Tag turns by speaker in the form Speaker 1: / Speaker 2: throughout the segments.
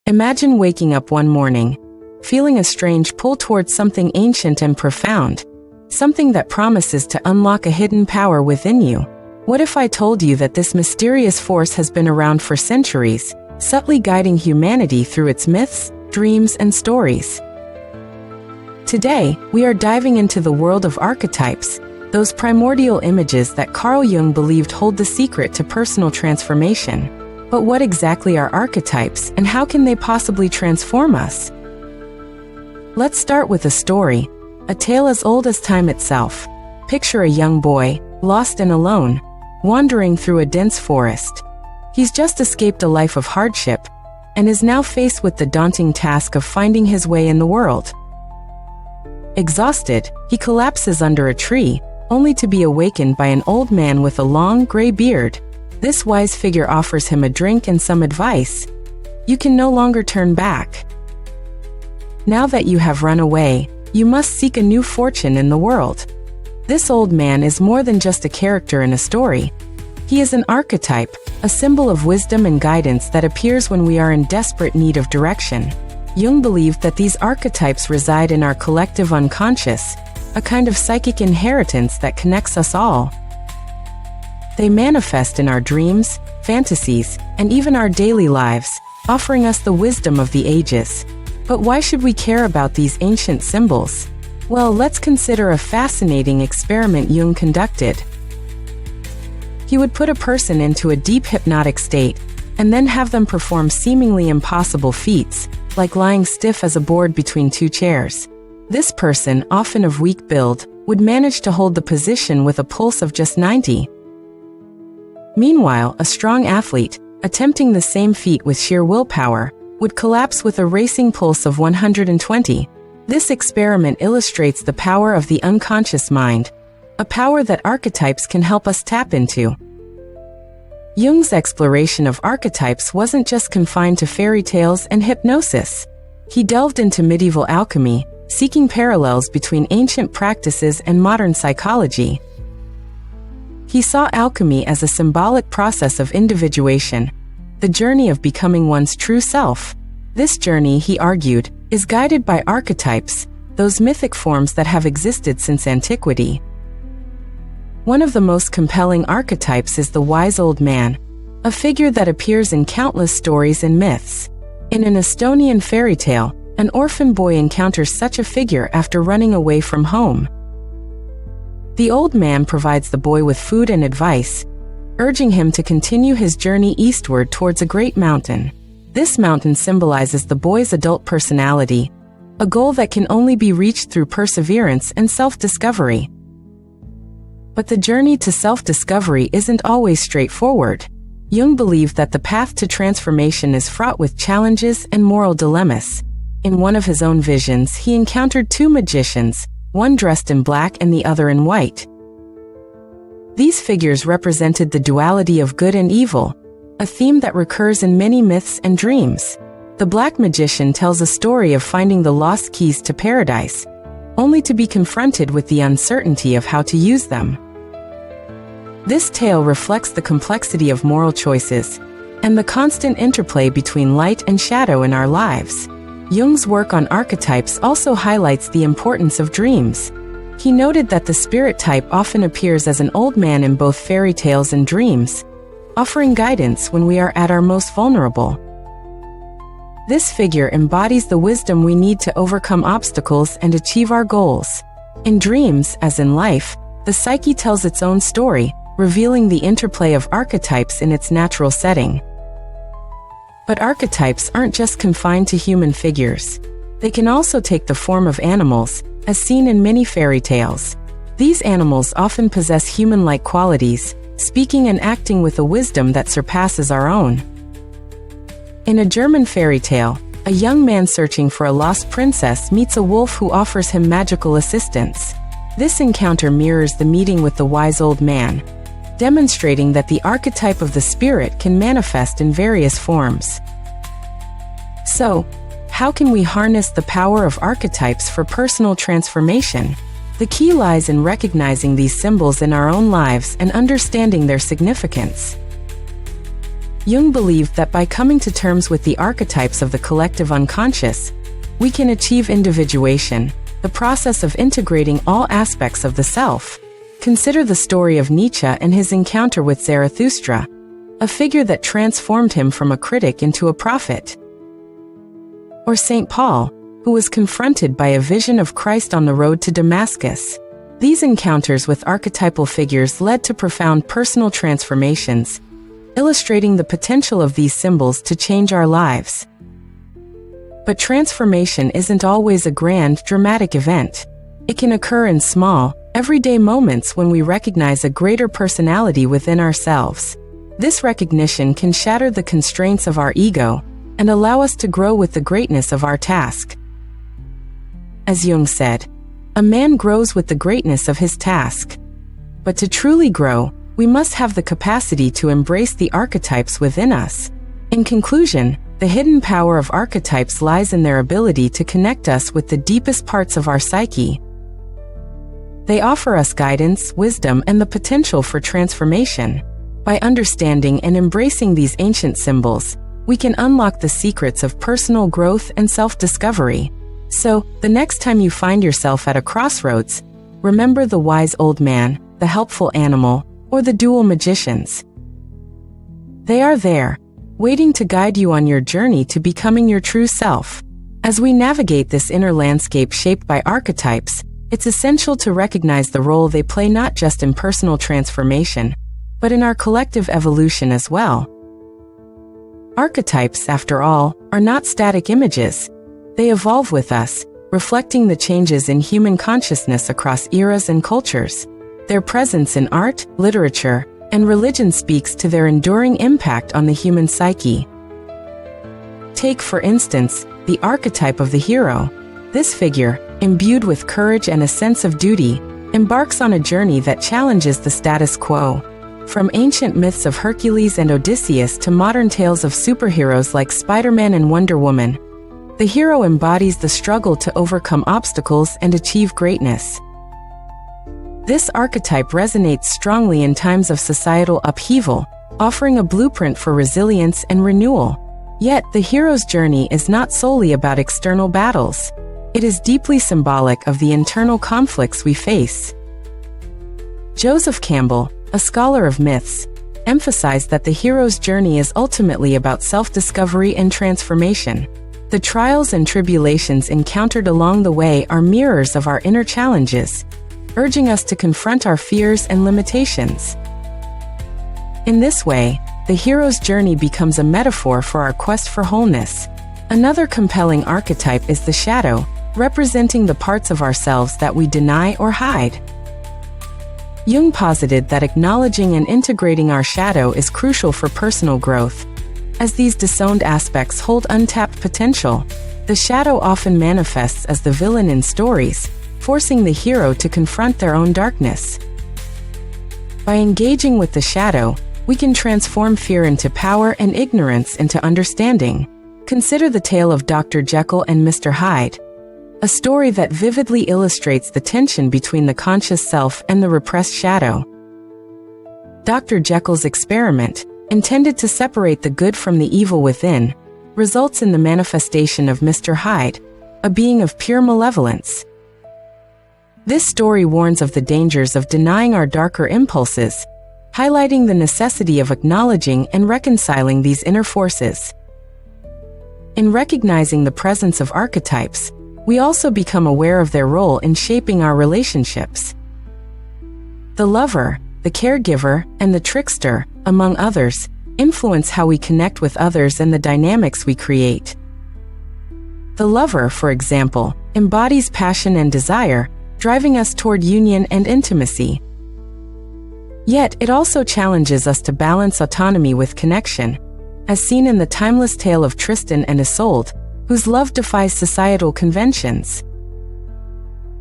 Speaker 1: Imagine waking up one morning, feeling a strange pull towards something ancient and profound, something that promises to unlock a hidden power within you. What if I told you that this mysterious force has been around for centuries, subtly guiding humanity through its myths, dreams, and stories? Today, we are diving into the world of archetypes, those primordial images that Carl Jung believed hold the secret to personal transformation. But what exactly are archetypes, and how can they possibly transform us? Let's start with a story, a tale as old as time itself. Picture a young boy, lost and alone, wandering through a dense forest. He's just escaped a life of hardship, and is now faced with the daunting task of finding his way in the world. Exhausted, he collapses under a tree, only to be awakened by an old man with a long, gray beard. This wise figure offers him a drink and some advice. You can no longer turn back. Now that you have run away, you must seek a new fortune in the world. This old man is more than just a character in a story. He is an archetype, a symbol of wisdom and guidance that appears when we are in desperate need of direction. Jung believed that these archetypes reside in our collective unconscious, a kind of psychic inheritance that connects us all. They manifest in our dreams, fantasies, and even our daily lives, offering us the wisdom of the ages. But why should we care about these ancient symbols? Well, let's consider a fascinating experiment Jung conducted. He would put a person into a deep hypnotic state, and then have them perform seemingly impossible feats, like lying stiff as a board between two chairs. This person, often of weak build, would manage to hold the position with a pulse of just 90. Meanwhile, a strong athlete, attempting the same feat with sheer willpower, would collapse with a racing pulse of 120. This experiment illustrates the power of the unconscious mind, a power that archetypes can help us tap into. Jung's exploration of archetypes wasn't just confined to fairy tales and hypnosis. He delved into medieval alchemy, seeking parallels between ancient practices and modern psychology. He saw alchemy as a symbolic process of individuation, the journey of becoming one's true self. This journey, he argued, is guided by archetypes, those mythic forms that have existed since antiquity. One of the most compelling archetypes is the wise old man, a figure that appears in countless stories and myths. In an Estonian fairy tale, an orphan boy encounters such a figure after running away from home. The old man provides the boy with food and advice, urging him to continue his journey eastward towards a great mountain. This mountain symbolizes the boy's adult personality, a goal that can only be reached through perseverance and self-discovery. But the journey to self-discovery isn't always straightforward. Jung believed that the path to transformation is fraught with challenges and moral dilemmas. In one of his own visions, he encountered two magicians, one dressed in black and the other in white. These figures represented the duality of good and evil, a theme that recurs in many myths and dreams. The black magician tells a story of finding the lost keys to paradise, only to be confronted with the uncertainty of how to use them. This tale reflects the complexity of moral choices and the constant interplay between light and shadow in our lives. Jung's work on archetypes also highlights the importance of dreams. He noted that the spirit type often appears as an old man in both fairy tales and dreams, offering guidance when we are at our most vulnerable. This figure embodies the wisdom we need to overcome obstacles and achieve our goals. In dreams, as in life, the psyche tells its own story, revealing the interplay of archetypes in its natural setting. But archetypes aren't just confined to human figures. They can also take the form of animals, as seen in many fairy tales. These animals often possess human-like qualities, speaking and acting with a wisdom that surpasses our own. In a German fairy tale, a young man searching for a lost princess meets a wolf who offers him magical assistance. This encounter mirrors the meeting with the wise old man, demonstrating that the archetype of the spirit can manifest in various forms. So, how can we harness the power of archetypes for personal transformation? The key lies in recognizing these symbols in our own lives and understanding their significance. Jung believed that by coming to terms with the archetypes of the collective unconscious, we can achieve individuation, the process of integrating all aspects of the self. Consider the story of Nietzsche and his encounter with Zarathustra, a figure that transformed him from a critic into a prophet. Or St. Paul, who was confronted by a vision of Christ on the road to Damascus. These encounters with archetypal figures led to profound personal transformations, illustrating the potential of these symbols to change our lives. But transformation isn't always a grand, dramatic event. It can occur in small, everyday moments when we recognize a greater personality within ourselves. This recognition can shatter the constraints of our ego and allow us to grow with the greatness of our task. As Jung said, a man grows with the greatness of his task. But to truly grow, we must have the capacity to embrace the archetypes within us. In conclusion, the hidden power of archetypes lies in their ability to connect us with the deepest parts of our psyche. They offer us guidance, wisdom, and the potential for transformation. By understanding and embracing these ancient symbols, we can unlock the secrets of personal growth and self-discovery. So, the next time you find yourself at a crossroads, remember the wise old man, the helpful animal, or the dual magicians. They are there, waiting to guide you on your journey to becoming your true self. As we navigate this inner landscape shaped by archetypes, it's essential to recognize the role they play not just in personal transformation, but in our collective evolution as well. Archetypes, after all, are not static images. They evolve with us, reflecting the changes in human consciousness across eras and cultures. Their presence in art, literature, and religion speaks to their enduring impact on the human psyche. Take, for instance, the archetype of the hero. This figure, imbued with courage and a sense of duty, embarks on a journey that challenges the status quo. From ancient myths of Hercules and Odysseus to modern tales of superheroes like Spider-Man and Wonder Woman, the hero embodies the struggle to overcome obstacles and achieve greatness. This archetype resonates strongly in times of societal upheaval, offering a blueprint for resilience and renewal. Yet, the hero's journey is not solely about external battles. It is deeply symbolic of the internal conflicts we face. Joseph Campbell, a scholar of myths, emphasized that the hero's journey is ultimately about self-discovery and transformation. The trials and tribulations encountered along the way are mirrors of our inner challenges, urging us to confront our fears and limitations. In this way, the hero's journey becomes a metaphor for our quest for wholeness. Another compelling archetype is the shadow, representing the parts of ourselves that we deny or hide. Jung posited that acknowledging and integrating our shadow is crucial for personal growth. As these disowned aspects hold untapped potential, the shadow often manifests as the villain in stories, forcing the hero to confront their own darkness. By engaging with the shadow, we can transform fear into power and ignorance into understanding. Consider the tale of Dr. Jekyll and Mr. Hyde, a story that vividly illustrates the tension between the conscious self and the repressed shadow. Dr. Jekyll's experiment, intended to separate the good from the evil within, results in the manifestation of Mr. Hyde, a being of pure malevolence. This story warns of the dangers of denying our darker impulses, highlighting the necessity of acknowledging and reconciling these inner forces. In recognizing the presence of archetypes, we also become aware of their role in shaping our relationships. The lover, the caregiver, and the trickster, among others, influence how we connect with others and the dynamics we create. The lover, for example, embodies passion and desire, driving us toward union and intimacy. Yet, it also challenges us to balance autonomy with connection, as seen in the timeless tale of Tristan and Isolde, whose love defies societal conventions.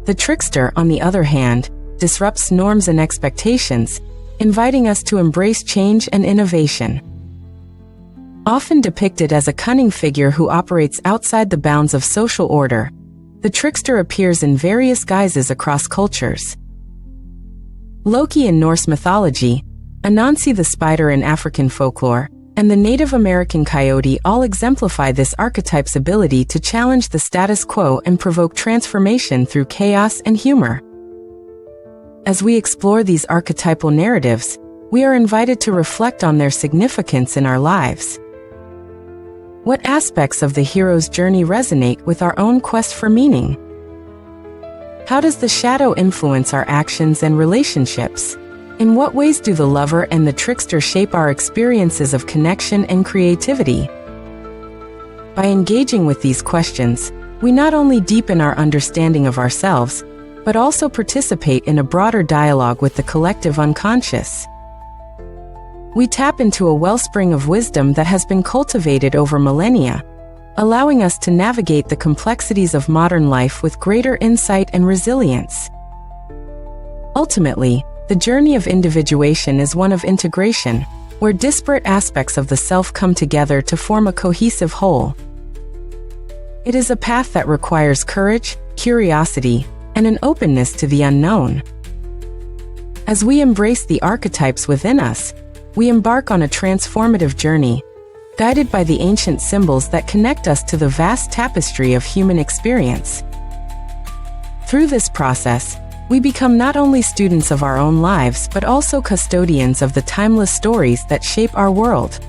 Speaker 1: The trickster, on the other hand, disrupts norms and expectations, inviting us to embrace change and innovation. Often depicted as a cunning figure who operates outside the bounds of social order, the trickster appears in various guises across cultures. Loki in Norse mythology, Anansi the spider in African folklore, and the Native American coyote all exemplify this archetype's ability to challenge the status quo and provoke transformation through chaos and humor. As we explore these archetypal narratives, we are invited to reflect on their significance in our lives. What aspects of the hero's journey resonate with our own quest for meaning? How does the shadow influence our actions and relationships? In what ways do the lover and the trickster shape our experiences of connection and creativity? By engaging with these questions, we not only deepen our understanding of ourselves, but also participate in a broader dialogue with the collective unconscious. We tap into a wellspring of wisdom that has been cultivated over millennia, allowing us to navigate the complexities of modern life with greater insight and resilience. Ultimately, the journey of individuation is one of integration, where disparate aspects of the self come together to form a cohesive whole. It is a path that requires courage, curiosity, and an openness to the unknown. As we embrace the archetypes within us, we embark on a transformative journey, guided by the ancient symbols that connect us to the vast tapestry of human experience. Through this process, we become not only students of our own lives but also custodians of the timeless stories that shape our world.